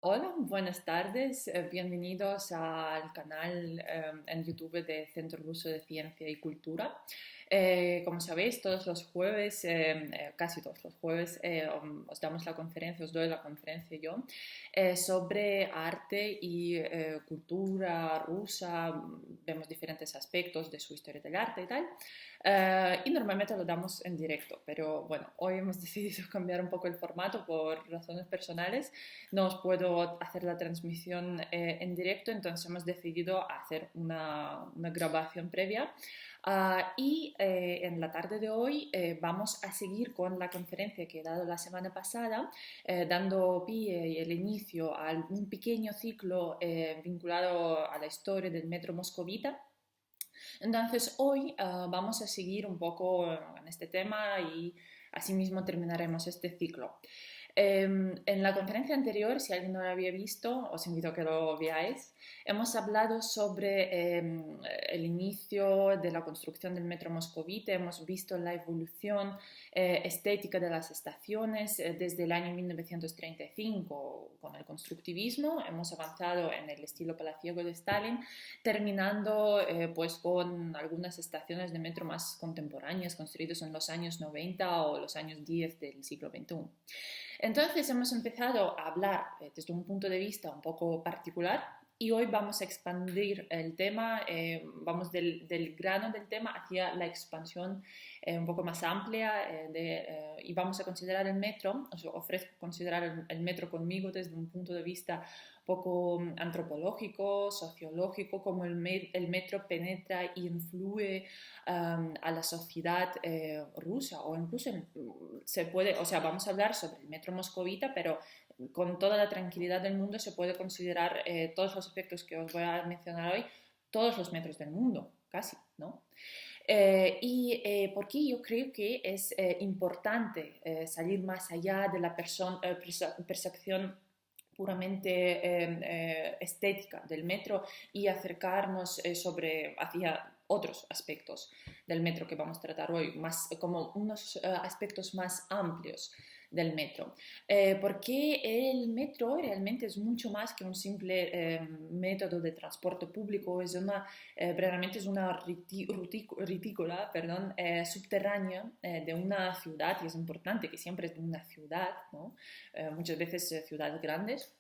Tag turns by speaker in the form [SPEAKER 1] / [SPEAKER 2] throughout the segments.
[SPEAKER 1] Hola, buenas tardes. Bienvenidos al canal en YouTube de Centro Ruso de Ciencia y Cultura. Como sabéis, todos los jueves, casi todos los jueves, os damos la conferencia, os doy la conferencia yo, sobre arte y cultura rusa. Vemos diferentes aspectos de su historia del arte y tal. Y normalmente lo damos en directo, pero bueno, hoy hemos decidido cambiar un poco el formato por razones personales. No os puedo hacer la transmisión en directo, entonces hemos decidido hacer una grabación previa. En la tarde de hoy vamos a seguir con la conferencia que he dado la semana pasada, dando pie y el inicio a un pequeño ciclo vinculado a la historia del metro moscovita. Entonces hoy vamos a seguir un poco en este tema y asimismo terminaremos este ciclo. En la conferencia anterior, si alguien no lo había visto, os invito a que lo veáis. Hemos hablado sobre el inicio de la construcción del metro moscovita, hemos visto la evolución estética de las estaciones desde el año 1935 con el constructivismo, hemos avanzado en el estilo palaciego de Stalin, terminando pues con algunas estaciones de metro más contemporáneas construidas en los años 90 o los años 10 del siglo XXI. Entonces hemos empezado a hablar desde un punto de vista un poco particular y hoy vamos a expandir el tema, vamos del grano del tema hacia la expansión un poco más amplia y vamos a considerar el metro, os ofrezco considerar el metro conmigo desde un punto de vista poco antropológico, sociológico, cómo el metro penetra e influye a la sociedad rusa o incluso se puede, o sea, vamos a hablar sobre el metro moscovita, pero con toda la tranquilidad del mundo se puede considerar todos los aspectos que os voy a mencionar hoy, todos los metros del mundo, casi, ¿no? ¿Por qué yo creo que es importante salir más allá de la percepción puramente estética del metro y acercarnos hacia otros aspectos del metro que vamos a tratar hoy, más como unos aspectos más amplios del metro? Porque el metro realmente es mucho más que un simple método de transporte público, realmente es una retícula, perdón, subterránea de una ciudad, y es importante que siempre es de una ciudad, ¿no? Muchas veces ciudades grandes.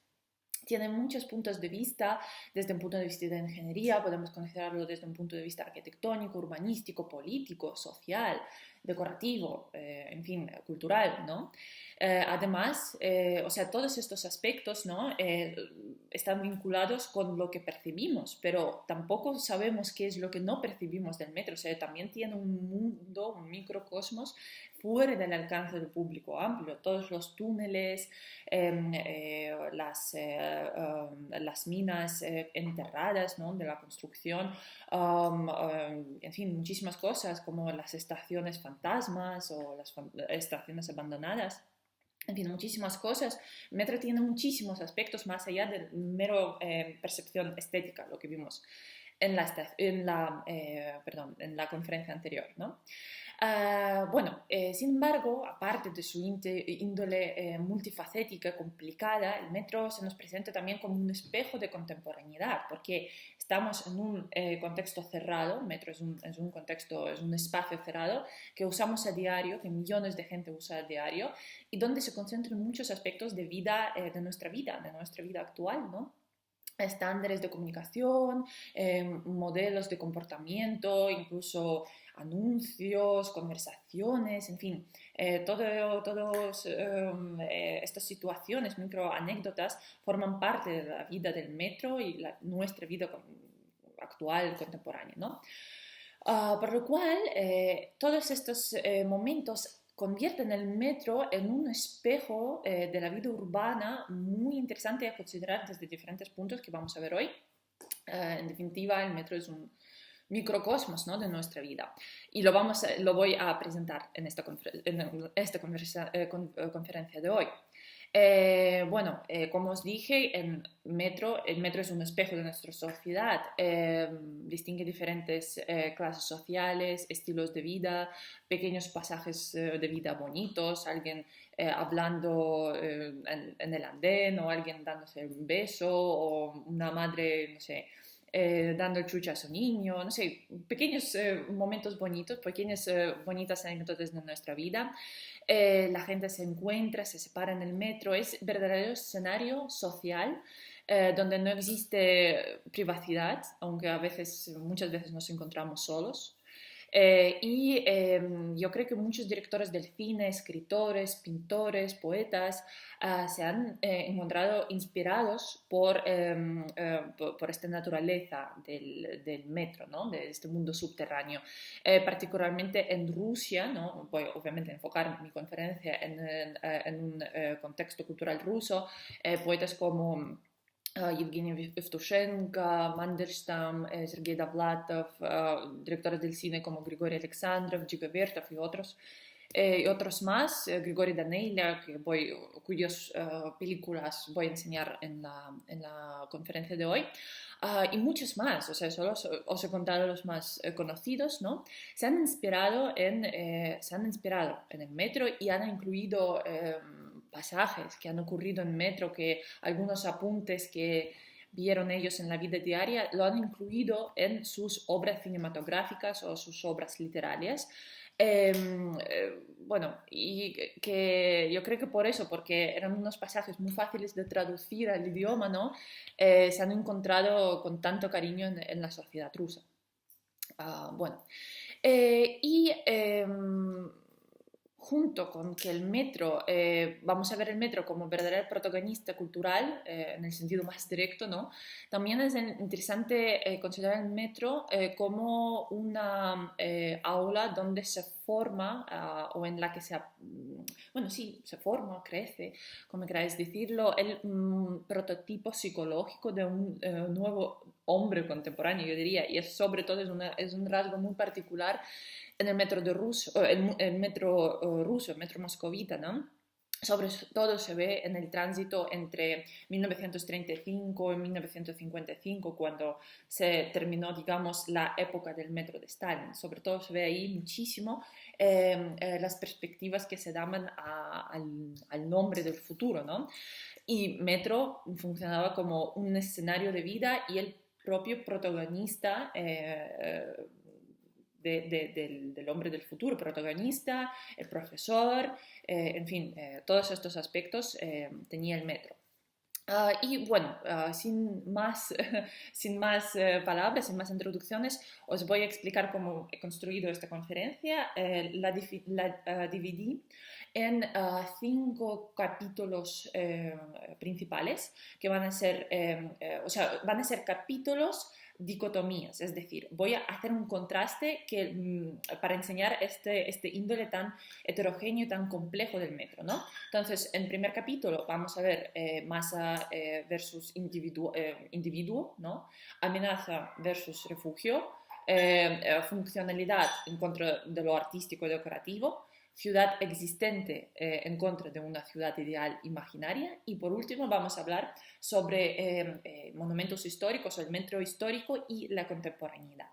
[SPEAKER 1] Tiene muchos puntos de vista, desde un punto de vista de ingeniería, podemos considerarlo desde un punto de vista arquitectónico, urbanístico, político, social, decorativo, en fin, cultural, ¿no? Además, o sea, todos estos aspectos, ¿no? Están vinculados con lo que percibimos, pero tampoco sabemos qué es lo que no percibimos del metro, o sea, también tiene un mundo, un microcosmos fuera del alcance del público amplio, todos los túneles, las minas enterradas, ¿no? De la construcción, en fin, muchísimas cosas como las estaciones fantasmas o las estaciones abandonadas. En fin, muchísimas cosas. El metro tiene muchísimos aspectos más allá de mero percepción estética, lo que vimos en la conferencia anterior, ¿no? Sin embargo, aparte de su índole multifacética, complicada, el metro se nos presenta también como un espejo de contemporaneidad, porque estamos en un contexto cerrado, el metro es un contexto, es un espacio cerrado que usamos a diario, que millones de gente usa a diario, y donde se concentran muchos aspectos de vida, de nuestra vida actual, ¿no? Estándares de comunicación, modelos de comportamiento, incluso anuncios, conversaciones, en fin, todas estas situaciones, microanécdotas, forman parte de la vida del metro y nuestra vida actual, contemporánea, ¿no? Por lo cual, todos estos momentos convierten el metro en un espejo de la vida urbana muy interesante a considerar desde diferentes puntos que vamos a ver hoy. En definitiva, el metro es un microcosmos, ¿no? De nuestra vida. Y lo voy a presentar en esta conferencia de hoy. Como os dije, el metro es un espejo de nuestra sociedad. Distingue diferentes clases sociales, estilos de vida, pequeños pasajes de vida bonitos, alguien hablando en el andén o alguien dándose un beso o una madre, no sé, dando el chuche a su niño, no sé, pequeños momentos bonitos, pequeñas bonitas anécdotas de nuestra vida. La gente se encuentra, se separa en el metro, es verdadero escenario social donde no existe privacidad, aunque muchas veces nos encontramos solos. Yo creo que muchos directores del cine, escritores, pintores, poetas, se han encontrado inspirados por esta naturaleza del metro, ¿no? De este mundo subterráneo. Particularmente en Rusia, ¿no? Voy obviamente a enfocar mi conferencia en un contexto cultural ruso, poetas como Evgeny Evtushenko, Mandelstam, Sergei Dovlatov, directores del cine como Grigory Alexandrov, Giga Vertov y otros más, Grigory Daneyla, cuyas películas voy a enseñar en la conferencia de hoy, y muchos más, o sea, os he contado los más conocidos, ¿no? Se han inspirado en el metro y han incluido pasajes que han ocurrido en metro, que algunos apuntes que vieron ellos en la vida diaria, lo han incluido en sus obras cinematográficas o sus obras literarias. Y que yo creo que por eso, porque eran unos pasajes muy fáciles de traducir al idioma, ¿no? Se han encontrado con tanto cariño en la sociedad rusa. Ah, bueno, y junto con que el metro, vamos a ver el metro como verdadero protagonista cultural, en el sentido más directo, ¿no? También es interesante considerar el metro como una aula donde se forma o en la que bueno, sí, se forma, crece, como queráis decirlo, el prototipo psicológico de un nuevo hombre contemporáneo, yo diría, y sobre todo es un rasgo muy particular en el metro el metro ruso, el metro moscovita, ¿no? Sobre todo se ve en el tránsito entre 1935 y 1955, cuando se terminó, digamos, la época del metro de Stalin. Sobre todo se ve ahí muchísimo las perspectivas que se daban al nombre del futuro, ¿no? Y metro funcionaba como un escenario de vida y el propio protagonista del hombre del futuro, protagonista, el profesor, en fin, todos estos aspectos tenía el metro. Sin más palabras, sin más introducciones, os voy a explicar cómo he construido esta conferencia. La dividí en 5 capítulos principales que van a ser capítulos dicotomías, es decir, voy a hacer un contraste para enseñar este índole tan heterogéneo y tan complejo del metro, ¿no? Entonces, en el primer capítulo vamos a ver masa versus individuo, ¿no? Amenaza versus refugio, funcionalidad en contra de lo artístico y decorativo, ciudad existente en contra de una ciudad ideal imaginaria, y por último vamos a hablar sobre monumentos históricos, el metro histórico y la contemporaneidad.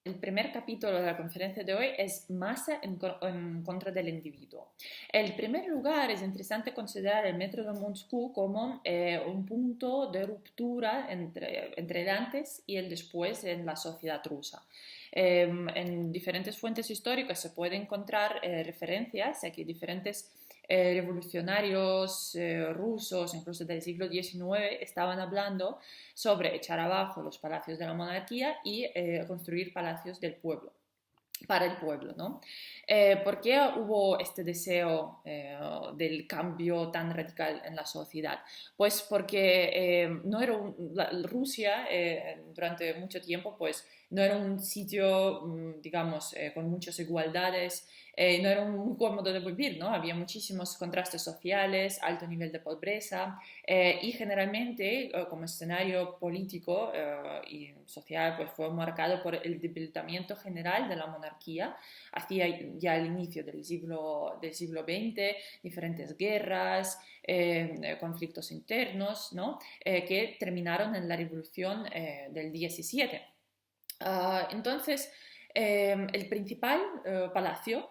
[SPEAKER 1] El primer capítulo de la conferencia de hoy es masa en contra del individuo. En primer lugar, es interesante considerar el metro de Moscú como un punto de ruptura entre el antes y el después en la sociedad rusa. En diferentes fuentes históricas se pueden encontrar referencias a que diferentes revolucionarios rusos, incluso del siglo XIX, estaban hablando sobre echar abajo los palacios de la monarquía y construir palacios del pueblo, para el pueblo, ¿no? ¿Por qué hubo este deseo del cambio tan radical en la sociedad? Pues porque no era Rusia durante mucho tiempo, pues no era un sitio, digamos, con muchas igualdades, no era muy cómodo de vivir, ¿no? Había muchísimos contrastes sociales, alto nivel de pobreza y generalmente como escenario político y social pues fue marcado por el debilitamiento general de la monarquía hacia ya el inicio del siglo XX, diferentes guerras, conflictos internos, ¿no? Que terminaron en la revolución del 17. Entonces, el principal palacio,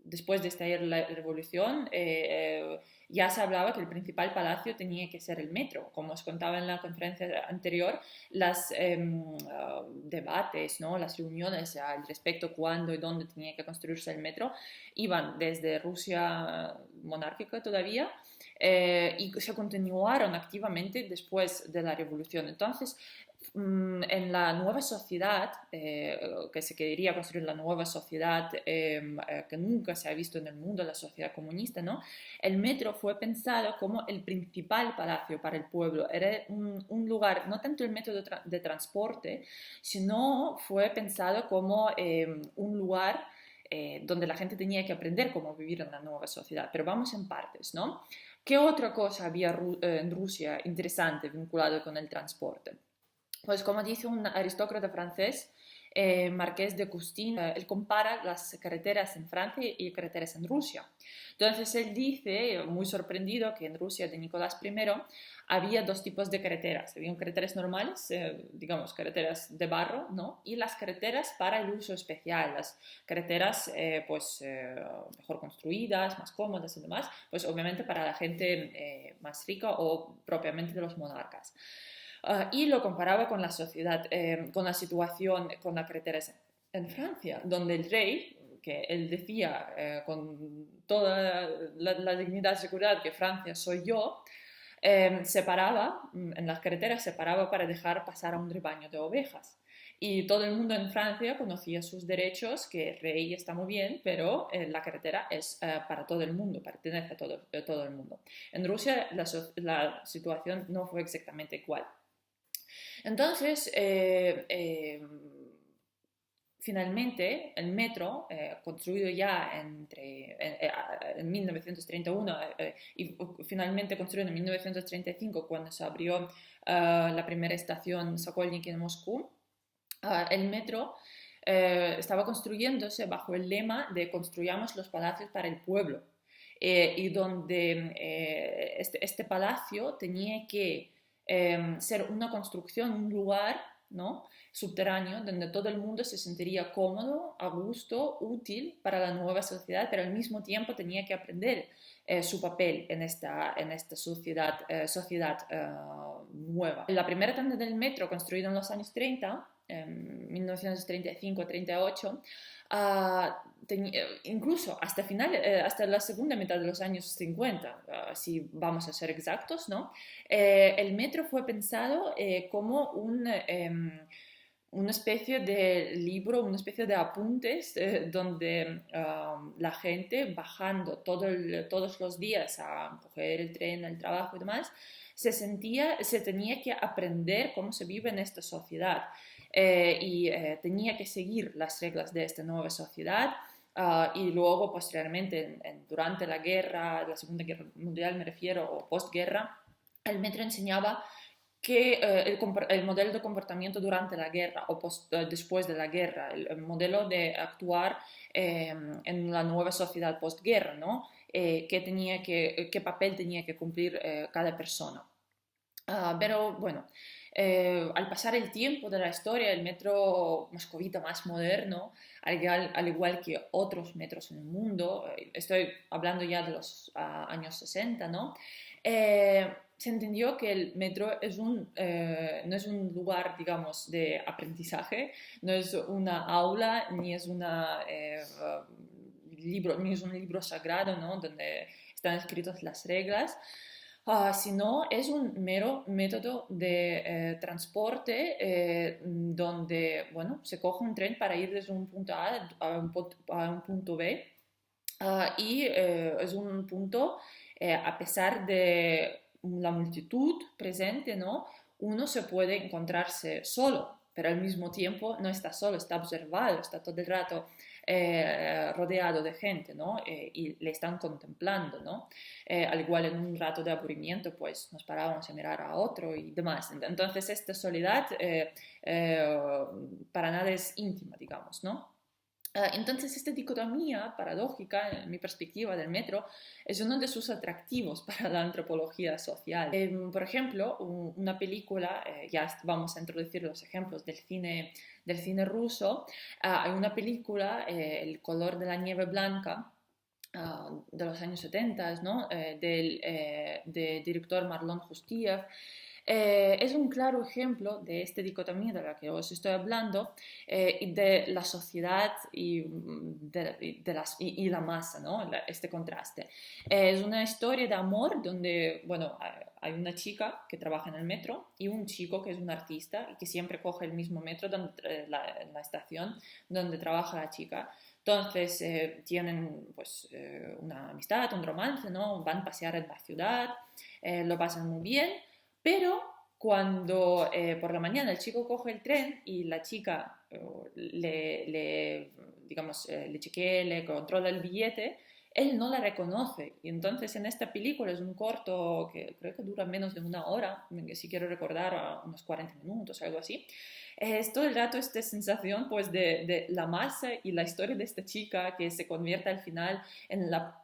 [SPEAKER 1] después de estallar la revolución, ya se hablaba que el principal palacio tenía que ser el metro. Como os contaba en la conferencia anterior, los debates, ¿no? Las reuniones al respecto cuándo y dónde tenía que construirse el metro iban desde Rusia monárquica todavía y se continuaron activamente después de la revolución. Entonces, en la nueva sociedad, que se quería construir la nueva sociedad que nunca se ha visto en el mundo, la sociedad comunista, ¿no? El metro fue pensado como el principal palacio para el pueblo. Era un lugar, no tanto el método de transporte, sino fue pensado como un lugar donde la gente tenía que aprender cómo vivir en la nueva sociedad. Pero vamos en partes, ¿no? ¿Qué otra cosa había en Rusia interesante vinculado con el transporte? Pues como dice un aristócrata francés, Marqués de Custine, él compara las carreteras en Francia y carreteras en Rusia. Entonces él dice, muy sorprendido, que en Rusia de Nicolás I había dos tipos de carreteras. Habían carreteras normales, digamos carreteras de barro, ¿no? Y las carreteras para el uso especial, las carreteras mejor construidas, más cómodas y demás, pues obviamente para la gente más rica o propiamente de los monarcas. Y lo comparaba con la sociedad, con la situación con la carretera en Francia, donde el rey, que él decía con toda la dignidad y seguridad que Francia soy yo, separaba, en las carreteras separaba para dejar pasar a un rebaño de ovejas. Y todo el mundo en Francia conocía sus derechos, que el rey está muy bien, pero la carretera es para todo el mundo, pertenece a todo el mundo. En Rusia la situación no fue exactamente igual. Entonces, finalmente, el metro, construido ya en 1931 y finalmente construido en 1935, cuando se abrió la primera estación Sokolniki en Moscú, el metro estaba construyéndose bajo el lema de construyamos los palacios para el pueblo. Y donde este palacio tenía que ser una construcción, un lugar, ¿no? Subterráneo donde todo el mundo se sentiría cómodo, a gusto, útil para la nueva sociedad, pero al mismo tiempo tenía que aprender su papel en esta sociedad nueva. La primera tanda del metro, construida en los años 30, 1935-38, incluso hasta la segunda mitad de los años 50, si vamos a ser exactos, ¿no? El metro fue pensado como una especie de libro, una especie de apuntes donde la gente bajando todos los días a coger el tren, el trabajo y demás, se tenía que aprender cómo se vive en esta sociedad y tenía que seguir las reglas de esta nueva sociedad. Y luego, posteriormente, durante la guerra, la Segunda Guerra Mundial me refiero, o postguerra, el metro enseñaba que el modelo de comportamiento durante la guerra o después de la guerra, el modelo de actuar en la nueva sociedad postguerra, ¿no? Qué papel tenía que cumplir cada persona. Pero bueno, al pasar el tiempo de la historia, el metro moscovita más moderno, al igual que otros metros en el mundo, estoy hablando ya de los años 60, ¿no? Se entendió que el metro no es un lugar, digamos, de aprendizaje, no es una aula, ni es un libro sagrado, ¿no? Donde están escritas las reglas, sino es un mero método de transporte donde, bueno, se coge un tren para ir desde un punto A un punto B y es un punto, a pesar de la multitud presente, ¿no? Uno se puede encontrarse solo, pero al mismo tiempo no está solo, está observado, está todo el rato rodeado de gente, ¿no? Y le están contemplando, ¿no? Al igual en un rato de aburrimiento, pues nos parábamos a mirar a otro y demás. Entonces esta soledad para nada es íntima, digamos, ¿no? Entonces, esta dicotomía paradójica, en mi perspectiva del metro, es uno de sus atractivos para la antropología social. Por ejemplo, una película, ya vamos a introducir los ejemplos del cine ruso, hay una película, El color de la nieve blanca, de los años 70, ¿no? Del director Marlon Justiev. Es un claro ejemplo de esta dicotomía de la que os estoy hablando y de la sociedad y la masa, ¿no? Este contraste. Es una historia de amor donde, bueno, hay una chica que trabaja en el metro y un chico que es un artista y que siempre coge el mismo metro en la estación donde trabaja la chica. Entonces tienen pues una amistad, un romance, ¿no? Van a pasear en la ciudad, lo pasan muy bien, pero cuando por la mañana el chico coge el tren y la chica digamos, le chequea, le controla el billete, él no la reconoce. Y entonces en esta película es un corto que creo que dura menos de una hora, si quiero recordar, unos 40 minutos, algo así. Es todo el rato esta sensación pues de la masa y la historia de esta chica que se convierte al final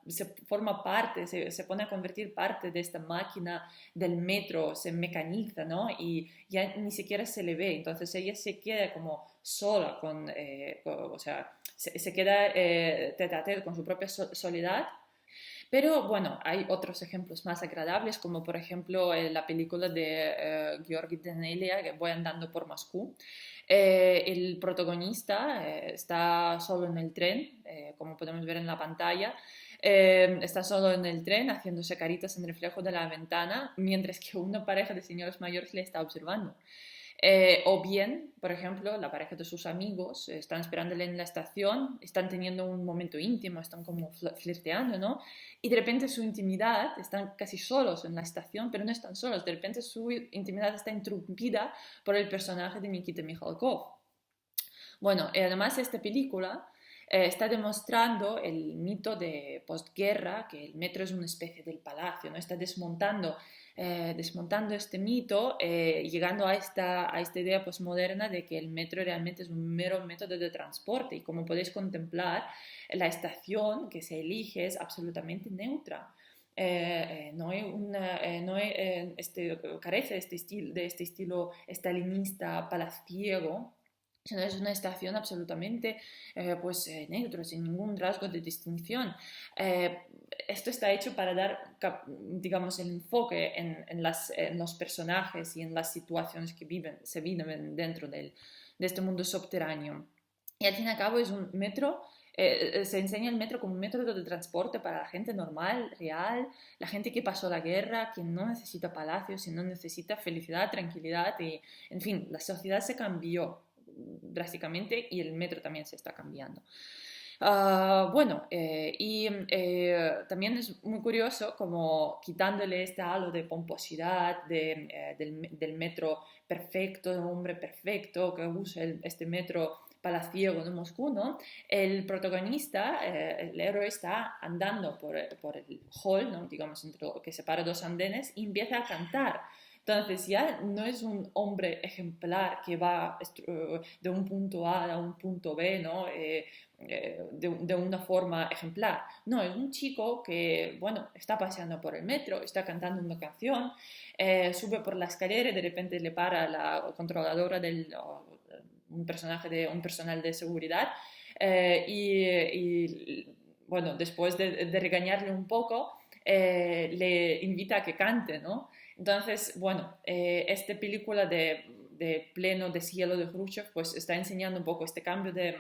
[SPEAKER 1] se forma parte, se pone a convertir parte de esta máquina del metro, se mecaniza, ¿no? Y ya ni siquiera se le ve, entonces ella se queda como sola, o sea, se queda tete a tete con su propia soledad. Pero bueno, hay otros ejemplos más agradables, como por ejemplo la película de Georgi Danelia, que Voy andando por Moscú. El protagonista está solo en el tren, como podemos ver en la pantalla. Está solo en el tren haciéndose caritas en el reflejo de la ventana, mientras que una pareja de señores mayores le está observando. O bien, por ejemplo, la pareja de sus amigos están esperándole en la estación, están teniendo un momento íntimo, están como flirteando, ¿no? Y de repente su intimidad, están casi solos en la estación, pero no están solos, de repente su intimidad está interrumpida por el personaje de Nikita Mikhalkov. Bueno, además esta película está demostrando el mito de postguerra, que el metro es una especie del palacio, ¿no? Está desmontando este mito, llegando a esta idea postmoderna de que el metro realmente es un mero método de transporte y como podéis contemplar, la estación que se elige es absolutamente neutra. Carece de este estilo estalinista palaciego, sino es una estación absolutamente neutro, sin ningún rasgo de distinción. Eh, Esto está hecho para dar, digamos, el enfoque en los personajes y en las situaciones que se viven dentro de este mundo subterráneo. Y al fin y al cabo es un metro, se enseña el metro como un método de transporte para la gente normal, real, la gente que pasó la guerra, que no necesita palacios, sino necesita felicidad, tranquilidad y, en fin, la sociedad se cambió drásticamente y el metro también se está cambiando. También es muy curioso como quitándole este halo de pomposidad del metro perfecto, de un hombre perfecto que usa este metro palaciego de Moscú, ¿no? El protagonista, el héroe, está andando por el hall, ¿no? Digamos, que separa dos andenes y empieza a cantar. Entonces ya no es un hombre ejemplar que va de un punto A a un punto B, ¿no? De una forma ejemplar. No, es un chico que, bueno, está paseando por el metro, está cantando una canción, sube por la escalera y de repente le para la controladora un personal de seguridad bueno, después de regañarle un poco, le invita a que cante, ¿no? Entonces, bueno, esta película de pleno de cielo de Khrushchev pues está enseñando un poco este cambio de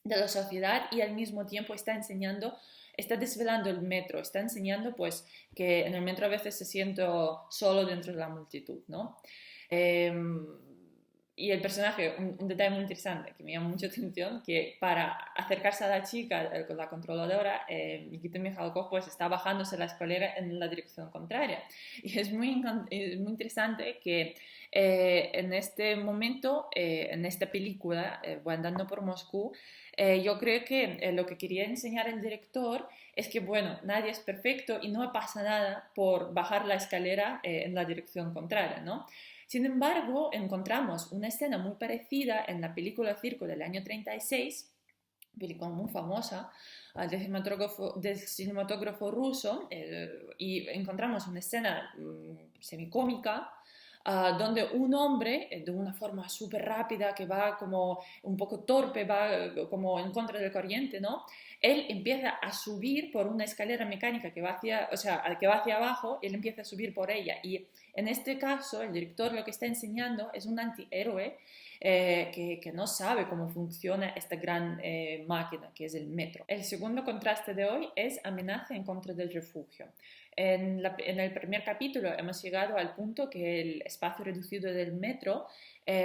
[SPEAKER 1] la sociedad y al mismo tiempo está desvelando el metro, está enseñando pues que en el metro a veces se siente solo dentro de la multitud, ¿no? y el personaje, un detalle muy interesante que me llama mucha atención, que para acercarse a la chica con la controladora, Nikita Mikhalkov pues está bajándose la escalera en la dirección contraria. Y es muy interesante que en este momento, en esta película, Voy andando por Moscú, yo creo que lo que quería enseñar el director es que, bueno, nadie es perfecto y no pasa nada por bajar la escalera en la dirección contraria, ¿no? Sin embargo, encontramos una escena muy parecida en la película Circo del año 36, película muy famosa, del cinematógrafo ruso, y encontramos una escena semicómica donde un hombre, de una forma súper rápida, que va como un poco torpe, va como en contra del corriente, ¿no? Él empieza a subir por una escalera mecánica que va hacia, o sea, que va hacia abajo, él empieza a subir por ella. Y en este caso, el director lo que está enseñando es un antihéroe que no sabe cómo funciona esta gran máquina que es el metro. El segundo contraste de hoy es amenaza en contra del refugio. En el primer capítulo hemos llegado al punto que el espacio reducido del metro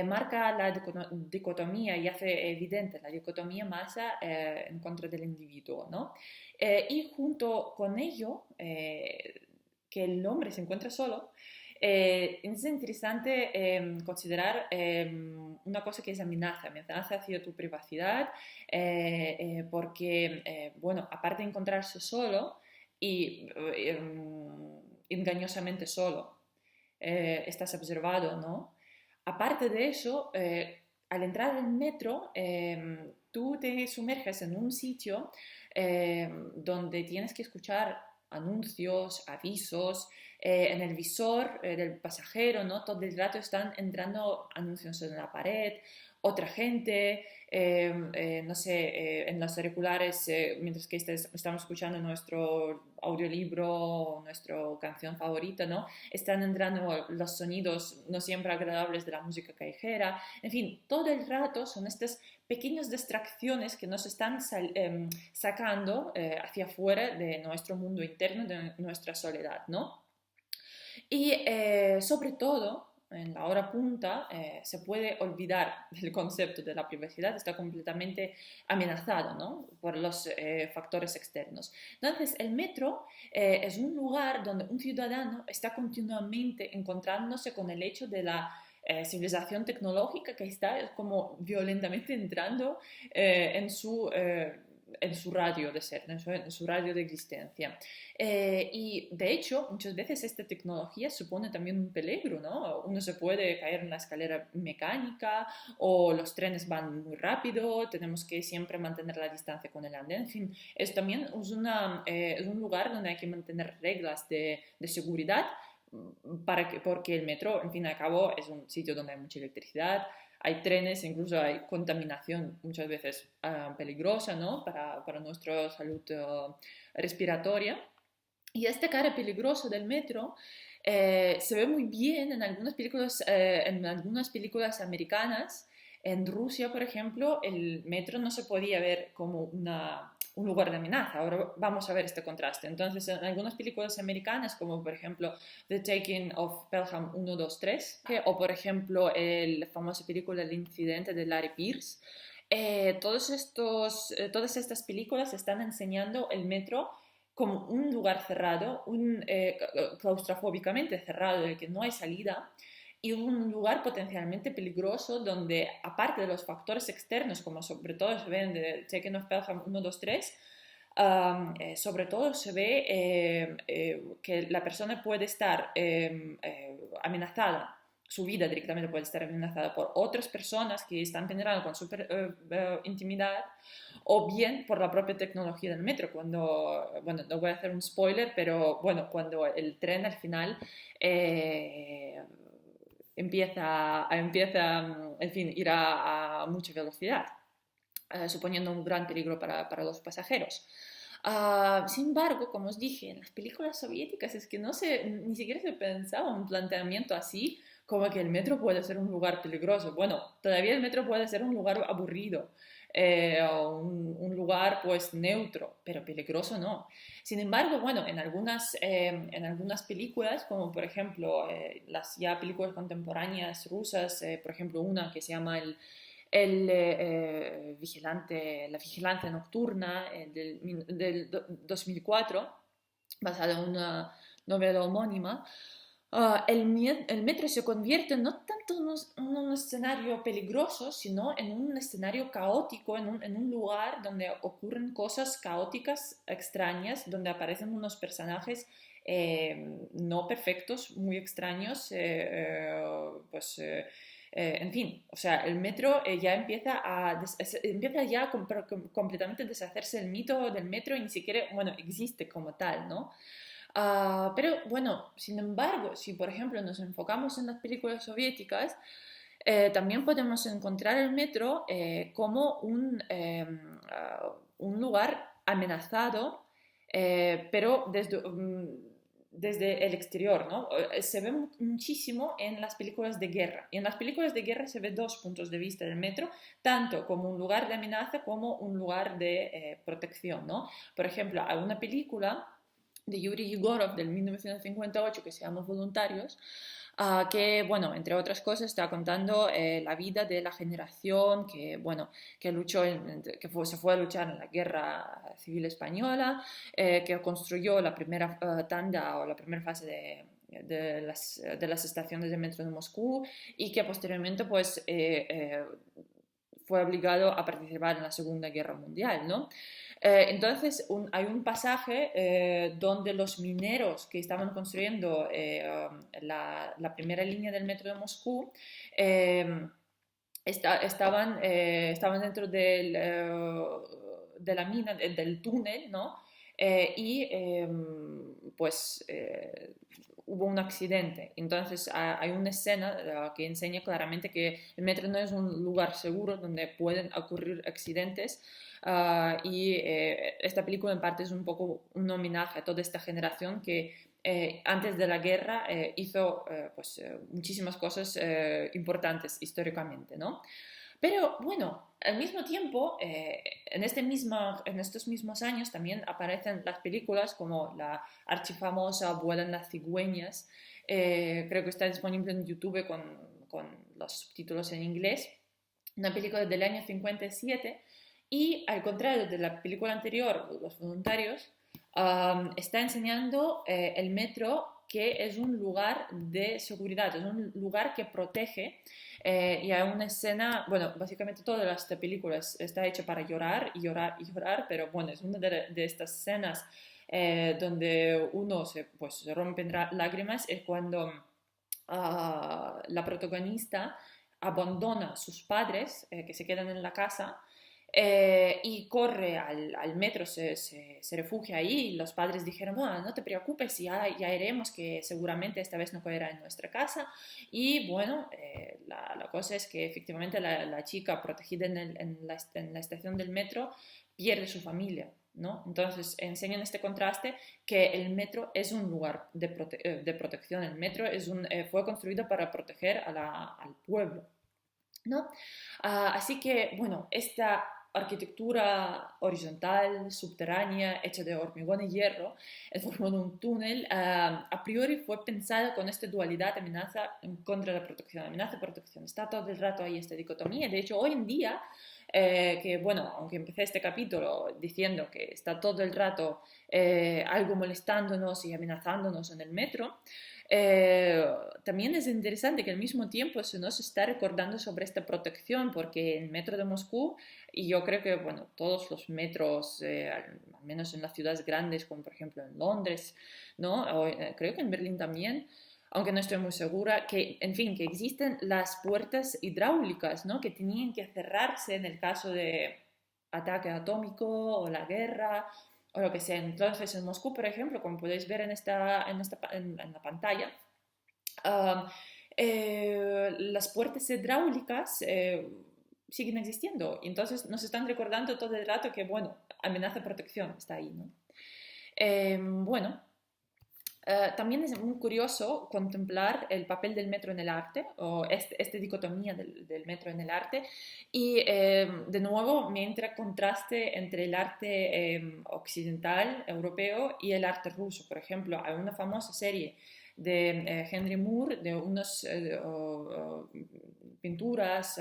[SPEAKER 1] marca la dicotomía y hace evidente la dicotomía masa en contra del individuo, ¿no? Y junto con ello, que el hombre se encuentra solo, es interesante considerar una cosa que es amenaza hacia tu privacidad, porque, bueno, aparte de encontrarse solo y engañosamente solo, estás observado, ¿no? Aparte de eso, al entrar en el metro, tú te sumerges en un sitio donde tienes que escuchar anuncios, avisos, en el visor del pasajero, ¿no? Todo el rato están entrando anuncios en la pared, otra gente, no sé, en los auriculares, mientras que estamos escuchando nuestro audiolibro, nuestra canción favorita, ¿no? Están entrando los sonidos no siempre agradables de la música callejera. En fin, todo el rato son estas pequeñas distracciones que nos están sacando hacia afuera de nuestro mundo interno, de nuestra soledad, ¿no? Y sobre todo, en la hora punta, se puede olvidar del concepto de la privacidad, está completamente amenazado, ¿no? Por los factores externos. Entonces, el metro es un lugar donde un ciudadano está continuamente encontrándose con el hecho de la civilización tecnológica que está como violentamente entrando en su radio de ser, en su radio de existencia. Y de hecho, muchas veces esta tecnología supone también un peligro, ¿no? Uno se puede caer en una escalera mecánica o los trenes van muy rápido, tenemos que siempre mantener la distancia con el andén. En fin, es también es un lugar donde hay que mantener reglas de seguridad porque el metro, en fin y al cabo, es un sitio donde hay mucha electricidad, hay trenes, incluso hay contaminación muchas veces peligrosa, ¿no? Para nuestra salud respiratoria. Y esta cara peligrosa del metro se ve muy bien en algunas películas americanas. En Rusia, por ejemplo, el metro no se podía ver como un lugar de amenaza. Ahora vamos a ver este contraste. Entonces, en algunas películas americanas, como por ejemplo The Taking of Pelham 1, 2, 3, o por ejemplo la famosa película El incidente de Larry Pierce, todas estas películas están enseñando el metro como un lugar cerrado, claustrofóbicamente cerrado, del que no hay salida, y un lugar potencialmente peligroso donde, aparte de los factores externos, como sobre todo se ve en The Taken of Pelham 1, 2, 3, sobre todo se ve que la persona puede estar amenazada, su vida directamente puede estar amenazada por otras personas que están penetrando con su intimidad, o bien por la propia tecnología del metro, bueno, no voy a hacer un spoiler, pero bueno, cuando el tren al final en fin, ir a mucha velocidad, suponiendo un gran peligro para los pasajeros. Sin embargo, como os dije, en las películas soviéticas es que ni siquiera se pensaba un planteamiento así como que el metro puede ser un lugar peligroso. Bueno, todavía el metro puede ser un lugar aburrido, o un lugar pues neutro, pero peligroso no. Sin embargo, bueno, en algunas películas, como por ejemplo las ya películas contemporáneas rusas, por ejemplo una que se llama la vigilancia nocturna del 2004, basada en una novela homónima. El metro se convierte no tanto en un escenario peligroso, sino en un escenario caótico, en un lugar donde ocurren cosas caóticas, extrañas, donde aparecen unos personajes no perfectos, muy extraños, en fin, o sea, el metro ya empieza ya completamente a deshacerse el mito del metro y ni siquiera, bueno, existe como tal, ¿no? Pero bueno, sin embargo, si por ejemplo nos enfocamos en las películas soviéticas, también podemos encontrar el metro como un lugar amenazado, pero desde el exterior, ¿no? Se ve muchísimo en las películas de guerra. Y en las películas de guerra se ve dos puntos de vista del metro, tanto como un lugar de amenaza como un lugar de protección, ¿no? Por ejemplo, hay una película de Yuri Yegorov del 1958 que se llama Voluntarios, que, bueno, entre otras cosas está contando la vida de la generación que, bueno, que luchó, se fue a luchar en la guerra civil española, que construyó la primera tanda o la primera fase de las estaciones de metro de Moscú y que posteriormente pues fue obligado a participar en la Segunda Guerra Mundial, ¿no? Entonces hay un pasaje donde los mineros que estaban construyendo la primera línea del metro de Moscú eh, estaban dentro de la mina, del túnel, ¿no? Y pues hubo un accidente. Entonces hay una escena que enseña claramente que el metro no es un lugar seguro donde pueden ocurrir accidentes. Y esta película en parte es un poco un homenaje a toda esta generación que antes de la guerra hizo muchísimas cosas importantes históricamente, ¿no? Pero bueno, al mismo tiempo, en estos mismos años también aparecen las películas como la archifamosa Vuelan las cigüeñas, creo que está disponible en YouTube con los subtítulos en inglés, una película del año 57 y al contrario de la película anterior, Los Voluntarios, está enseñando el metro que es un lugar de seguridad, es un lugar que protege y hay una escena, bueno, básicamente toda esta película está hecha para llorar y llorar y llorar, pero bueno, es una de estas escenas donde uno se rompe en lágrimas, es cuando la protagonista abandona a sus padres que se quedan en la casa y corre al metro, se refugia ahí y los padres dijeron, "Ah, no te preocupes, ya iremos, que seguramente esta vez no caerá en nuestra casa". Y bueno, la cosa es que efectivamente la chica protegida en la estación del metro pierde su familia, ¿no? Entonces enseñan este contraste que el metro es un lugar de protección, el metro fue construido para proteger al pueblo, ¿no? Así que, bueno, esta arquitectura horizontal, subterránea, hecha de hormigón y hierro, en forma de un túnel, a priori fue pensada con esta dualidad amenaza en contra de la protección, amenaza-protección. Está todo el rato ahí esta dicotomía. De hecho, hoy en día, que bueno, aunque empecé este capítulo diciendo que está todo el rato algo molestándonos y amenazándonos en el metro, eh, también es interesante que al mismo tiempo se nos está recordando sobre esta protección, porque el metro de Moscú, y yo creo que, bueno, todos los metros, al menos en las ciudades grandes, como por ejemplo en Londres, ¿no? O, creo que en Berlín también, aunque no estoy muy segura, que, en fin, que existen las puertas hidráulicas, ¿no? Que tenían que cerrarse en el caso de ataque atómico o la guerra o lo que sea. Entonces, en Moscú, por ejemplo, como podéis ver en la pantalla, um, las puertas hidráulicas siguen existiendo. Entonces, nos están recordando todo el rato que, bueno, amenaza protección está ahí, ¿no? Bueno, También es muy curioso contemplar el papel del metro en el arte, o esta dicotomía del metro en el arte, y de nuevo me entra contraste entre el arte occidental, europeo, y el arte ruso. Por ejemplo, hay una famosa serie de Henry Moore, de unas pinturas,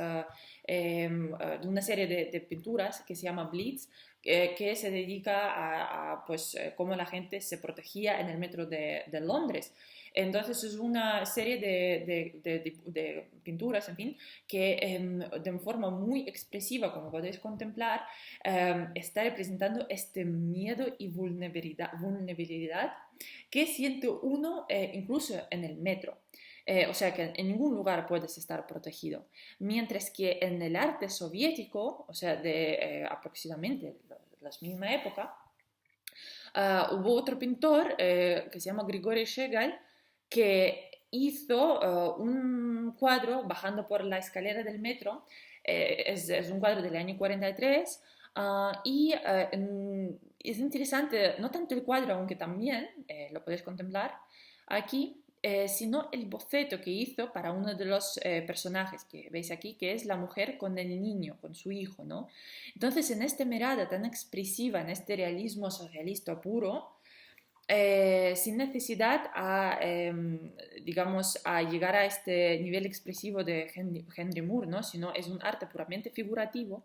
[SPEAKER 1] de una serie de pinturas que se llama Blitz, que se dedica pues, cómo la gente se protegía en el metro de Londres. Entonces es una serie de pinturas, en fin, que de forma muy expresiva, como podéis contemplar, está representando este miedo y vulnerabilidad que siente uno incluso en el metro. O sea que en ningún lugar puedes estar protegido. Mientras que en el arte soviético, o sea, de aproximadamente la misma época, hubo otro pintor que se llama Grigory Shegal que hizo un cuadro bajando por la escalera del metro. Es un cuadro del año 43 y es interesante, no tanto el cuadro, aunque también lo podéis contemplar aquí, sino el boceto que hizo para uno de los personajes que veis aquí, que es la mujer con el niño, con su hijo, ¿no? Entonces, en esta mirada tan expresiva, en este realismo socialista puro, sin necesidad digamos, a llegar a este nivel expresivo de Henry Moore, ¿no? Sino es un arte puramente figurativo,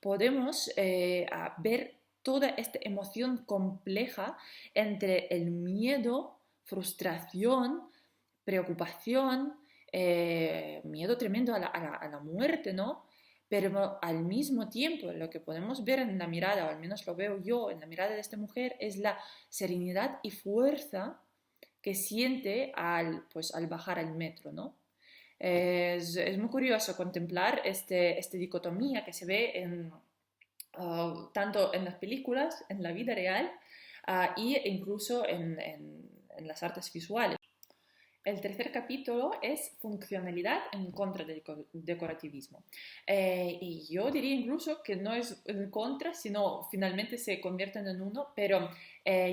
[SPEAKER 1] podemos ver toda esta emoción compleja entre el miedo, frustración, preocupación, miedo tremendo a la muerte, ¿no? Pero al mismo tiempo lo que podemos ver en la mirada, o al menos lo veo yo en la mirada de esta mujer, es la serenidad y fuerza que siente pues, al bajar al metro, ¿no? Es muy curioso contemplar esta dicotomía que se ve tanto en las películas, en la vida real, e incluso en las artes visuales. El tercer capítulo es funcionalidad en contra del decorativismo. Y yo diría incluso que no es en contra, sino finalmente se convierten en uno, pero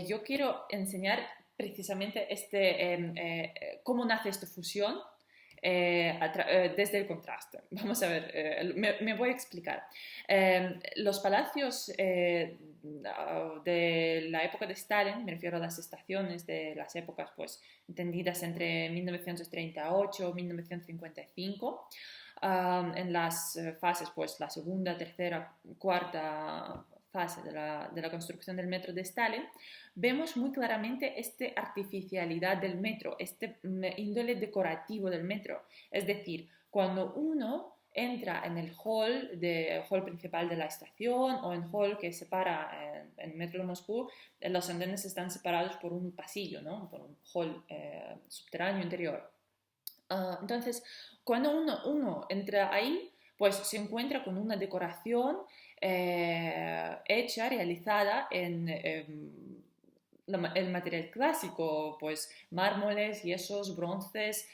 [SPEAKER 1] yo quiero enseñar precisamente cómo nace esta fusión desde el contraste. Vamos a ver, me voy a explicar. Los palacios de la época de Stalin, me refiero a las estaciones de las épocas pues, entendidas entre 1938 y 1955, en las fases, pues la segunda, tercera, cuarta fase de la construcción del metro de Stalin, vemos muy claramente esta artificialidad del metro, este índole decorativo del metro. Es decir, cuando uno entra en el hall principal de la estación o en hall que separa en el metro de Moscú, los andenes están separados por un pasillo, ¿no? Por un hall subterráneo interior. Entonces, cuando uno entra ahí, pues se encuentra con una decoración hecha, realizada en el material clásico, pues mármoles, yesos, bronces,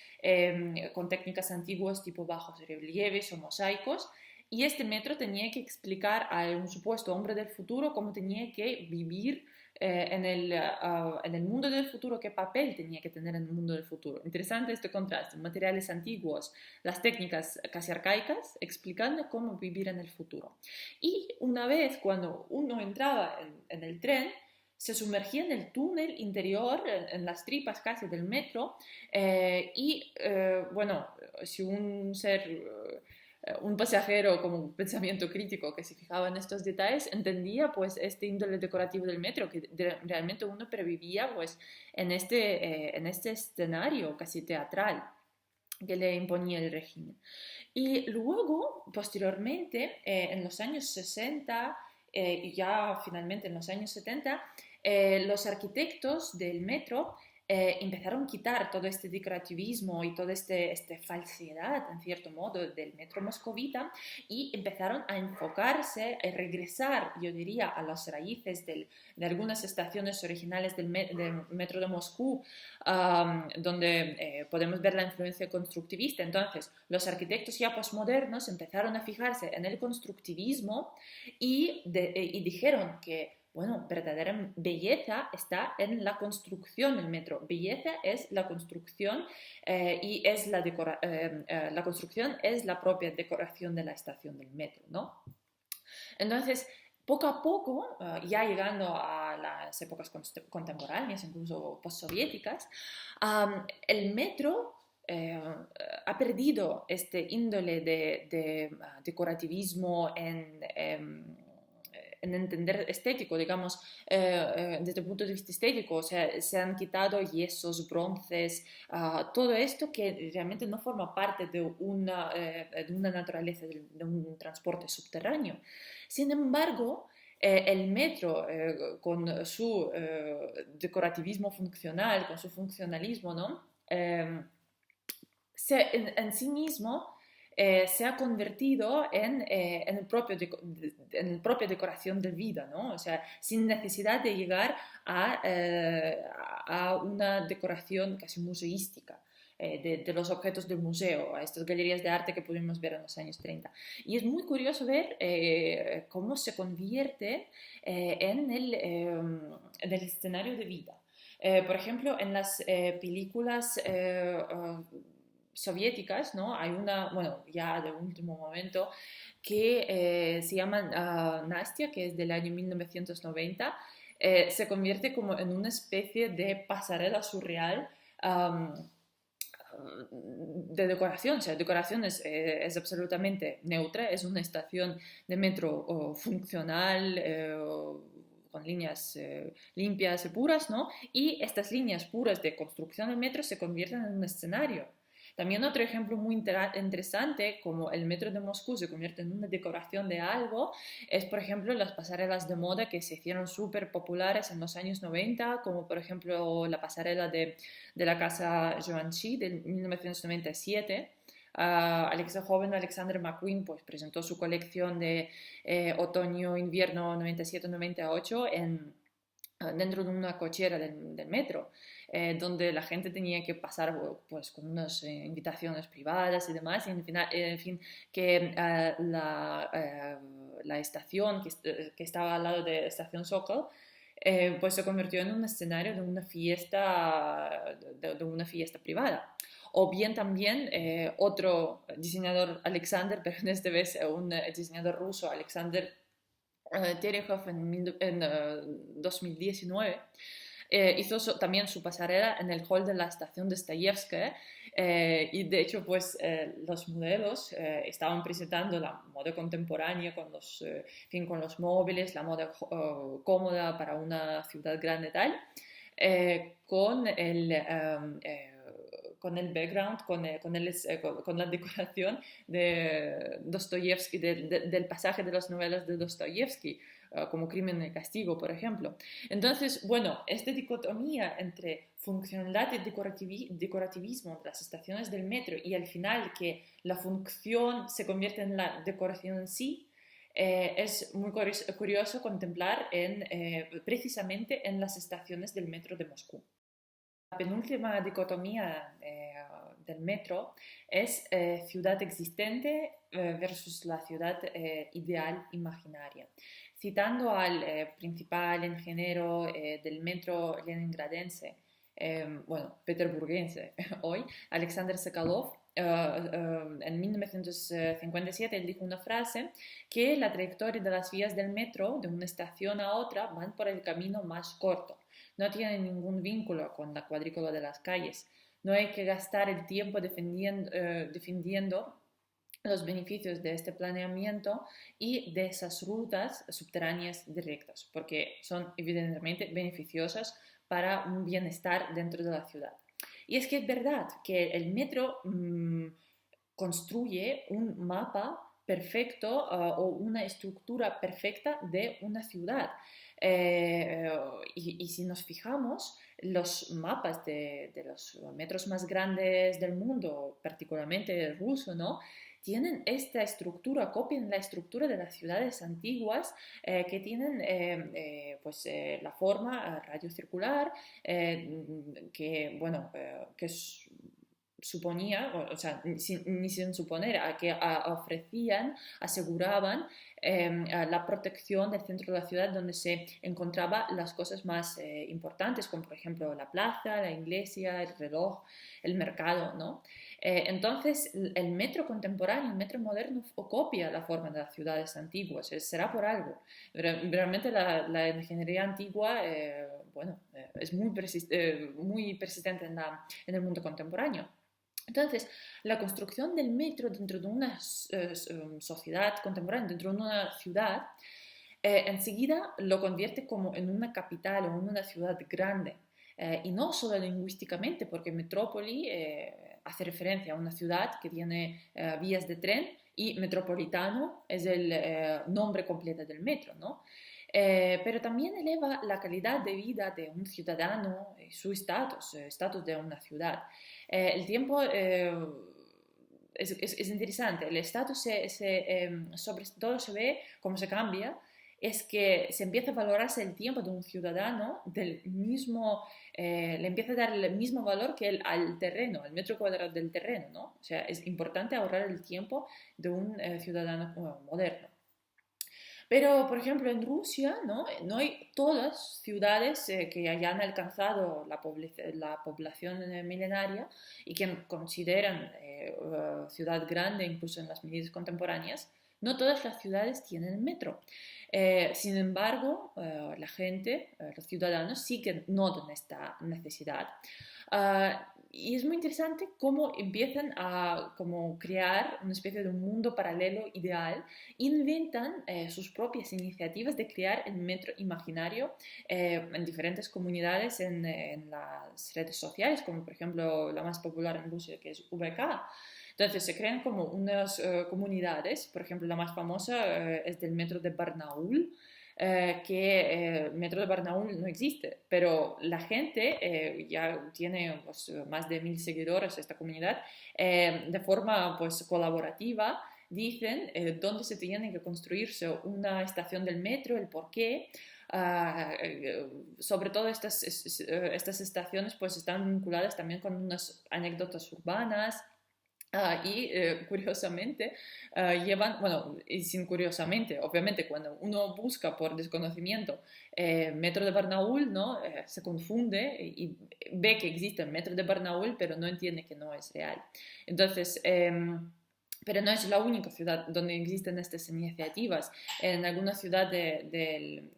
[SPEAKER 1] con técnicas antiguas tipo bajos relieves o mosaicos. Y este metro tenía que explicar a un supuesto hombre del futuro cómo tenía que vivir en el mundo del futuro, qué papel tenía que tener en el mundo del futuro. Interesante este contraste, materiales antiguos, las técnicas casi arcaicas, explicando cómo vivir en el futuro. Y una vez cuando uno entraba en el tren, se sumergía en el túnel interior, en las tripas casi del metro, bueno, si un ser un pasajero con un pensamiento crítico que se fijaba en estos detalles entendía pues este índole decorativo del metro, que realmente uno previvía pues en este escenario casi teatral que le imponía el régimen. Y luego, posteriormente, en los años 60 y ya finalmente en los años 70, los arquitectos del metro empezaron a quitar todo este decorativismo y toda esta falsedad, en cierto modo, del metro moscovita y empezaron a enfocarse, a regresar, yo diría, a las raíces de algunas estaciones originales del metro de Moscú, donde podemos ver la influencia constructivista. Entonces, los arquitectos ya posmodernos empezaron a fijarse en el constructivismo y dijeron que bueno, verdadera belleza está en la construcción del metro. Belleza es la construcción y es la construcción es la propia decoración de la estación del metro, ¿no? Entonces, poco a poco, ya llegando a las épocas contemporáneas, incluso postsoviéticas, el metro ha perdido este índole de decorativismo en entender estético, digamos, desde el punto de vista estético, o sea, se han quitado yesos, bronces, todo esto que realmente no forma parte de una naturaleza, de un transporte subterráneo. Sin embargo, el metro, con su decorativismo funcional, con su funcionalismo, ¿no? En sí mismo se ha convertido en el propia decoración de vida, ¿no? O sea, sin necesidad de llegar a una decoración casi museística. De los objetos del museo, a estas galerías de arte que pudimos ver en los años 30. Y es muy curioso ver cómo se convierte en el escenario de vida. Por ejemplo, en las películas soviéticas, ¿no? Hay una, bueno, ya de último momento, que se llama Nastia, que es del año 1990, se convierte como en una especie de pasarela surreal um, de decoración, o sea, decoración es absolutamente neutra, es una estación de metro funcional, con líneas limpias y puras, ¿no? Y estas líneas puras de construcción del metro se convierten en un escenario. También otro ejemplo muy interesante, como el metro de Moscú se convierte en una decoración de algo, es por ejemplo las pasarelas de moda que se hicieron súper populares en los años 90, como por ejemplo la pasarela de la casa Givenchy de 1997. El joven Alexander McQueen pues, presentó su colección de otoño-invierno 97-98 dentro de una cochera del metro, donde la gente tenía que pasar pues, con unas invitaciones privadas y demás, y en fin que la estación que estaba al lado de la estación Sokol, pues se convirtió en un escenario de una fiesta privada. O bien también otro diseñador, Alexander, pero en este vez un diseñador ruso, Alexander Terehov, en 2019, hizo también su pasarela en el hall de la estación de Dostoyevsky, y de hecho pues los modelos estaban presentando la moda contemporánea en fin, con los móviles, la moda cómoda para una ciudad grande tal, con el background, con la decoración de Dostoyevsky, del pasaje de las novelas de Dostoyevsky, como Crimen y Castigo, por ejemplo. Entonces, bueno, esta dicotomía entre funcionalidad y decorativismo de las estaciones del metro y al final que la función se convierte en la decoración en sí, es muy curioso contemplar precisamente en las estaciones del metro de Moscú. La penúltima dicotomía del metro es ciudad existente versus la ciudad ideal imaginaria. Citando al principal ingeniero del metro leningradense, bueno, peterburguense hoy, Alexander Sokolov, en 1957 él dijo una frase que la trayectoria de las vías del metro de una estación a otra van por el camino más corto. No tiene ningún vínculo con la cuadrícula de las calles. No hay que gastar el tiempo defendiendo los beneficios de este planeamiento y de esas rutas subterráneas directas, porque son evidentemente beneficiosas para un bienestar dentro de la ciudad. Y es que es verdad que el metro construye un mapa perfecto o una estructura perfecta de una ciudad. Y si nos fijamos, los mapas de los metros más grandes del mundo, particularmente el ruso, ¿no? Tienen esta estructura, copian la estructura de las ciudades antiguas que tienen pues, la forma radiocircular, que, bueno, que es suponía, o sea, ni sin suponer, a que ofrecían, aseguraban la protección del centro de la ciudad donde se encontraban las cosas más importantes, como por ejemplo la plaza, la iglesia, el reloj, el mercado, ¿no? Entonces, el metro contemporáneo, el metro moderno, copia la forma de las ciudades antiguas, será por algo. Realmente la ingeniería antigua, bueno, es muy persistente en el mundo contemporáneo. Entonces, la construcción del metro dentro de una sociedad contemporánea, dentro de una ciudad, enseguida lo convierte como en una capital o en una ciudad grande. Y no solo lingüísticamente, porque metrópoli hace referencia a una ciudad que tiene vías de tren y metropolitano es el nombre completo del metro, ¿no? Pero también eleva la calidad de vida de un ciudadano y su estatus de una ciudad. El tiempo es interesante, el estatus sobre todo se ve cómo se cambia, es que se empieza a valorarse el tiempo de un ciudadano del mismo, le empieza a dar el mismo valor que al terreno, al metro cuadrado del terreno, ¿no? O sea, es importante ahorrar el tiempo de un ciudadano moderno. Pero, por ejemplo, en Rusia, no hay todas ciudades que hayan alcanzado la población milenaria y que consideran ciudad grande incluso en las medidas contemporáneas. No todas las ciudades tienen metro. Sin embargo, la gente, los ciudadanos, sí que notan esta necesidad. Y es muy interesante cómo empiezan a como crear una especie de un mundo paralelo ideal, inventan sus propias iniciativas de crear el metro imaginario en diferentes comunidades en las redes sociales, como por ejemplo la más popular en Rusia, que es VK. Entonces se crean como unas comunidades, por ejemplo la más famosa es del metro de Barnaul, que el metro de Barnaul no existe, pero la gente ya tiene pues, más de 1000 seguidores esta comunidad, de forma pues colaborativa dicen dónde se tiene que construirse una estación del metro, el por qué. Sobre todo estas estaciones pues están vinculadas también con unas anécdotas urbanas. Y curiosamente llevan, bueno, y sin curiosamente, obviamente cuando uno busca por desconocimiento metro de Barnaul, ¿no? Se confunde y ve que existe el metro de Barnaul, pero no entiende que no es real. Entonces, pero no es la única ciudad donde existen estas iniciativas. En alguna ciudad del...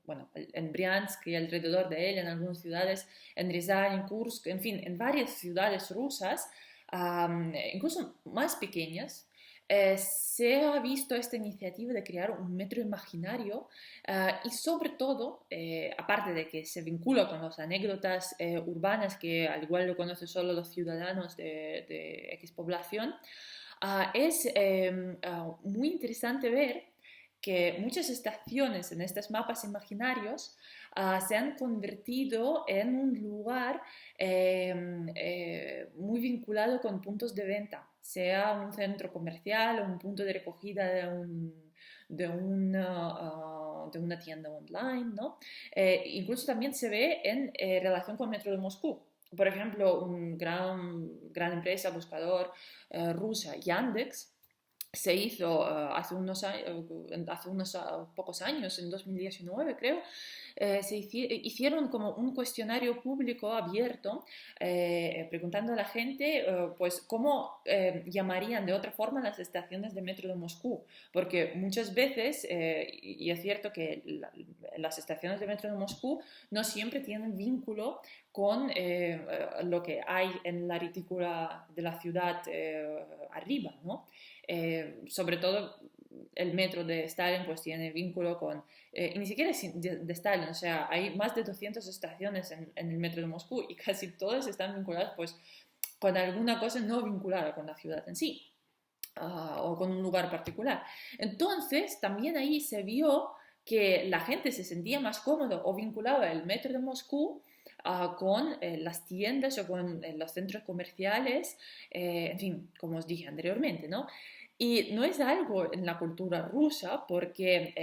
[SPEAKER 1] bueno, en Briansk y alrededor de él, en algunas ciudades, en Riazán, en Kursk, en fin, en varias ciudades rusas, incluso más pequeñas, se ha visto esta iniciativa de crear un metro imaginario y sobre todo, aparte de que se vincula con las anécdotas urbanas que al igual lo conocen solo los ciudadanos de X población, es muy interesante ver que muchas estaciones en estos mapas imaginarios se han convertido en un lugar muy vinculado con puntos de venta, sea un centro comercial o un punto de recogida de una tienda online, ¿no? Incluso también se ve en relación con el Metro de Moscú. Por ejemplo, una gran empresa buscador rusa, Yandex, se hizo hace unos pocos años, en 2019 creo, hicieron como un cuestionario público abierto preguntando a la gente pues cómo llamarían de otra forma las estaciones de metro de Moscú, porque muchas veces, y es cierto que las estaciones de metro de Moscú no siempre tienen vínculo con lo que hay en la retícula de la ciudad arriba, ¿no? Sobre todo el metro de Stalin pues tiene vínculo con, y ni siquiera de Stalin, o sea, hay más de 200 estaciones en el metro de Moscú y casi todas están vinculadas pues con alguna cosa no vinculada con la ciudad en sí, o con un lugar particular. Entonces, también ahí se vio que la gente se sentía más cómodo o vinculaba el metro de Moscú con las tiendas o con los centros comerciales, en fin, como os dije anteriormente, ¿no? Y no es algo en la cultura rusa porque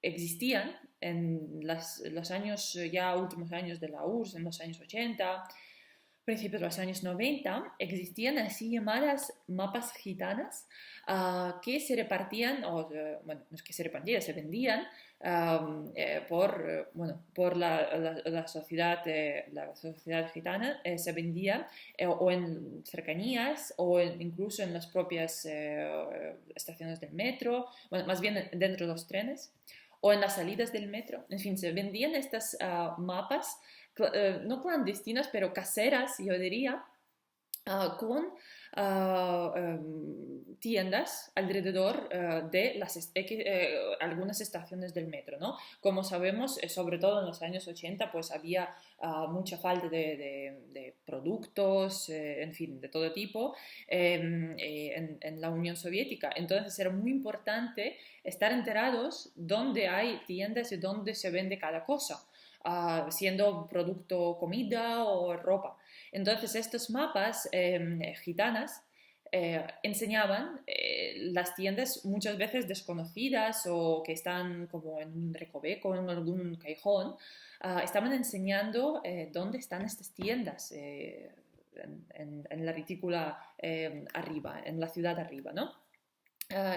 [SPEAKER 1] existían en los años, ya últimos años de la URSS, en los años 80, principios de los años 90 existían así llamadas mapas gitanas que se repartían, bueno, no es que se repartían, se vendían por la sociedad gitana, se vendía o en cercanías o incluso en las propias estaciones del metro, bueno, más bien dentro de los trenes o en las salidas del metro. En fin, se vendían estas mapas no clandestinas, pero caseras, yo diría, con tiendas alrededor de algunas estaciones del metro, ¿no? Como sabemos, sobre todo en los años 80, pues había mucha falta de productos, en fin, de todo tipo, en la Unión Soviética. Entonces era muy importante estar enterados dónde hay tiendas y dónde se vende cada cosa, siendo producto comida o ropa. Entonces estos mapas gitanas enseñaban las tiendas muchas veces desconocidas o que están como en un recoveco, en algún callejón, estaban enseñando dónde están estas tiendas en la retícula arriba, en la ciudad arriba, ¿no?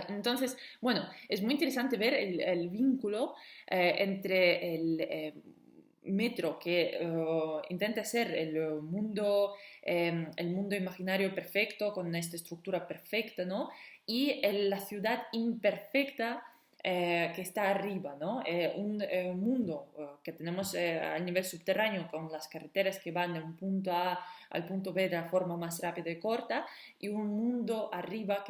[SPEAKER 1] Entonces, bueno, es muy interesante ver el vínculo entre metro que intenta ser el mundo imaginario perfecto con esta estructura perfecta, ¿no? Y la ciudad imperfecta que está arriba, ¿no? Un mundo que tenemos a nivel subterráneo con las carreteras que van de un punto A al punto B de la forma más rápida y corta, y un mundo arriba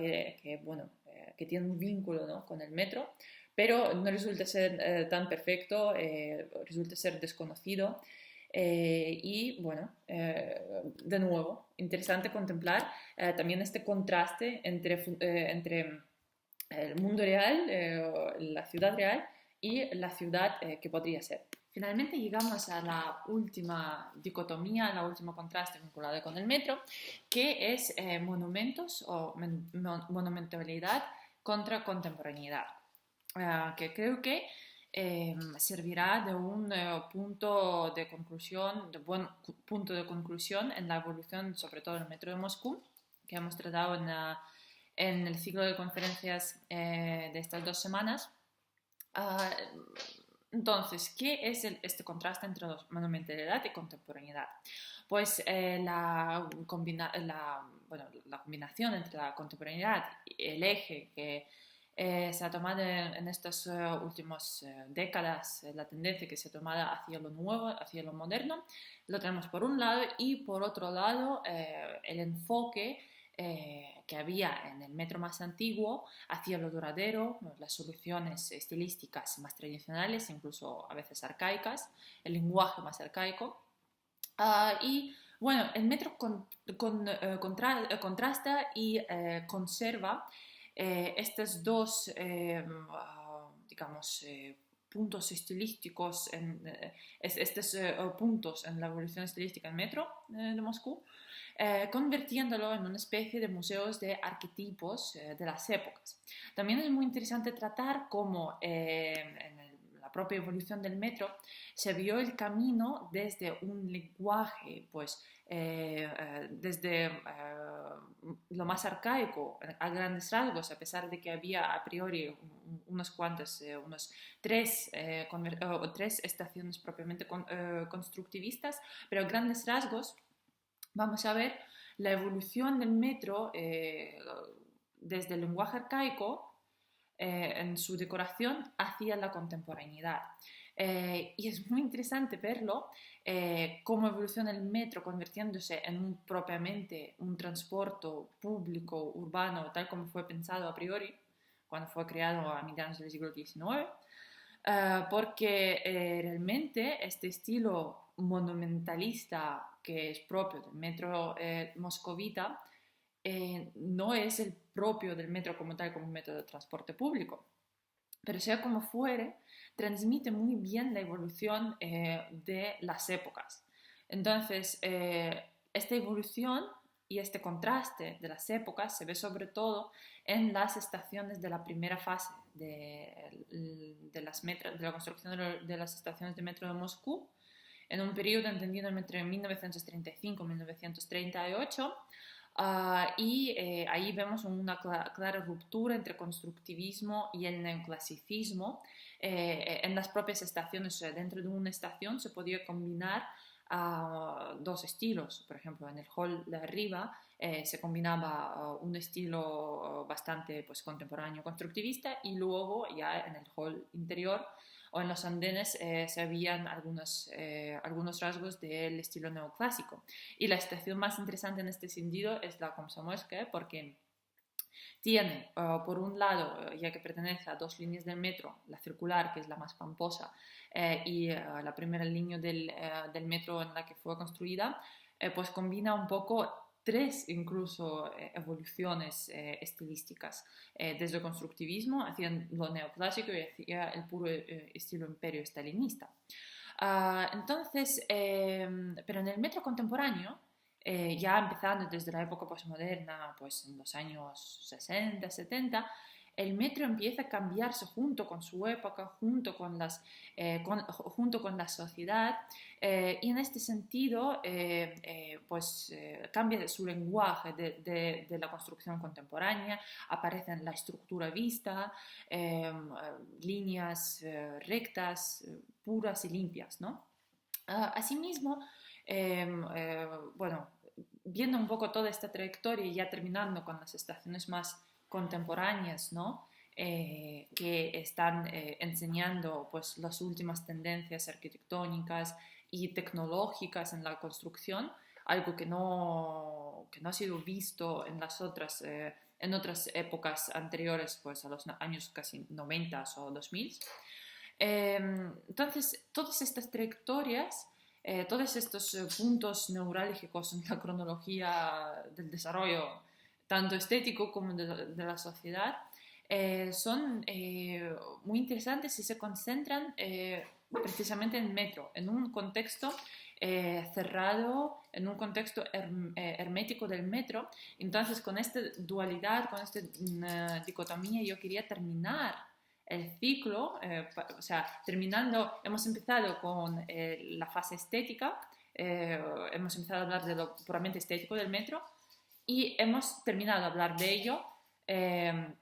[SPEAKER 1] bueno, que tiene un vínculo, ¿no? Con el metro, pero no resulta ser tan perfecto, resulta ser desconocido. Y bueno, de nuevo, interesante contemplar también este contraste entre el mundo real, la ciudad real y la ciudad que podría ser. Finalmente llegamos a la última dicotomía, la última contraste vinculada con el metro, que es monumentos o monumentalidad contra contemporaneidad, que creo que servirá de un punto de conclusión, de buen punto de conclusión en la evolución, sobre todo del metro de Moscú, que hemos tratado en el ciclo de conferencias de estas 2 semanas. Uh, entonces, ¿qué es este contraste entre monumentalidad y contemporaneidad? Pues bueno, la combinación entre la contemporaneidad y el eje que se ha tomado en estas últimas décadas, la tendencia que se ha tomado hacia lo nuevo, hacia lo moderno, lo tenemos por un lado, y por otro lado el enfoque que había en el metro más antiguo hacia lo duradero, las soluciones estilísticas más tradicionales, incluso a veces arcaicas, el lenguaje más arcaico. Y bueno, el metro contrasta y conserva estos dos, digamos, puntos estilísticos, estos puntos en la evolución estilística del metro de Moscú, convirtiéndolo en una especie de museos de arquetipos de las épocas. También es muy interesante tratar cómo la propia evolución del metro se vio el camino desde un lenguaje, pues, desde lo más arcaico a grandes rasgos, a pesar de que había a priori unos tres estaciones propiamente constructivistas, pero a grandes rasgos vamos a ver la evolución del metro desde el lenguaje arcaico en su decoración hacia la contemporaneidad. Y es muy interesante verlo, cómo evoluciona el metro convirtiéndose en propiamente un transporte público urbano tal como fue pensado a priori cuando fue creado a mediados del siglo XIX, porque realmente este estilo monumentalista que es propio del metro moscovita no es el propio del metro como tal, como un método de transporte público. Pero sea como fuere, transmite muy bien la evolución de las épocas. Entonces, esta evolución y este contraste de las épocas se ve sobre todo en las estaciones de la primera fase de la construcción de las estaciones de metro de Moscú, en un periodo entendido entre 1935 y 1938. Ahí vemos una clara ruptura entre constructivismo y el neoclasicismo. En las propias estaciones, o sea, dentro de una estación se podía combinar dos estilos. Por ejemplo, en el hall de arriba se combinaba un estilo bastante pues, contemporáneo constructivista, y luego ya en el hall interior o en los andenes se veían algunos rasgos del estilo neoclásico. Y la estación más interesante en este sentido es la Komsomolskaya, porque tiene, por un lado, ya que pertenece a dos líneas del metro, la circular, que es la más pamposa, y la primera línea del metro en la que fue construida, pues combina un poco tres incluso evoluciones estilísticas, desde el constructivismo hacia lo neoclásico y hacia el puro estilo imperio stalinista. Pero en el metro contemporáneo, ya empezando desde la época postmoderna, pues en los años 60, 70, el metro empieza a cambiarse junto con su época, junto con la sociedad, y en este sentido cambia su lenguaje de la construcción contemporánea. Aparece la estructura vista, líneas rectas, puras y limpias, ¿no? Asimismo, bueno, viendo un poco toda esta trayectoria y ya terminando con las estaciones más contemporáneas, ¿no? Que están enseñando pues, las últimas tendencias arquitectónicas y tecnológicas en la construcción, algo que no ha sido visto en otras épocas anteriores pues, a los años casi 90 o 2000. Entonces, todas estas trayectorias, todos estos puntos neurálgicos en la cronología del desarrollo, tanto estético como de la sociedad, son muy interesantes y se concentran precisamente en metro, en un contexto cerrado, en un contexto hermético del metro. Entonces, con esta dualidad, con esta dicotomía, yo quería terminar el ciclo, o sea, terminando, hemos empezado con la fase estética, hemos empezado a hablar de lo puramente estético del metro y hemos terminado a hablar de ello,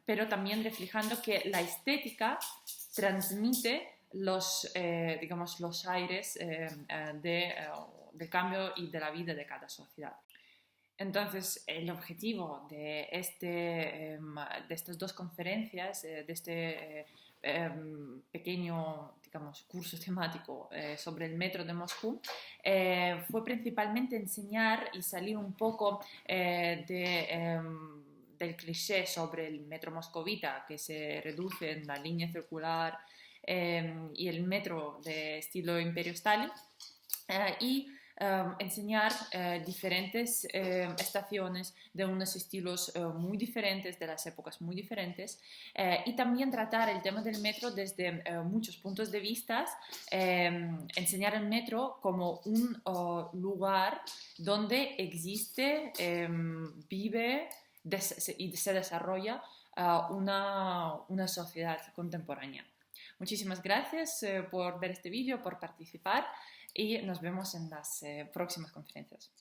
[SPEAKER 1] pero también reflejando que la estética transmite digamos, los aires del cambio y de la vida de cada sociedad. Entonces, el objetivo de estas dos conferencias, de este pequeño, digamos, curso temático sobre el metro de Moscú, fue principalmente enseñar y salir un poco del cliché sobre el metro moscovita, que se reduce en la línea circular, y el metro de estilo Imperio Stalin, y enseñar diferentes estaciones de unos estilos muy diferentes, de las épocas muy diferentes, y también tratar el tema del metro desde muchos puntos de vista, enseñar el metro como un lugar donde existe, vive y se desarrolla una sociedad contemporánea. Muchísimas gracias por ver este vídeo, por participar, y nos vemos en las próximas conferencias.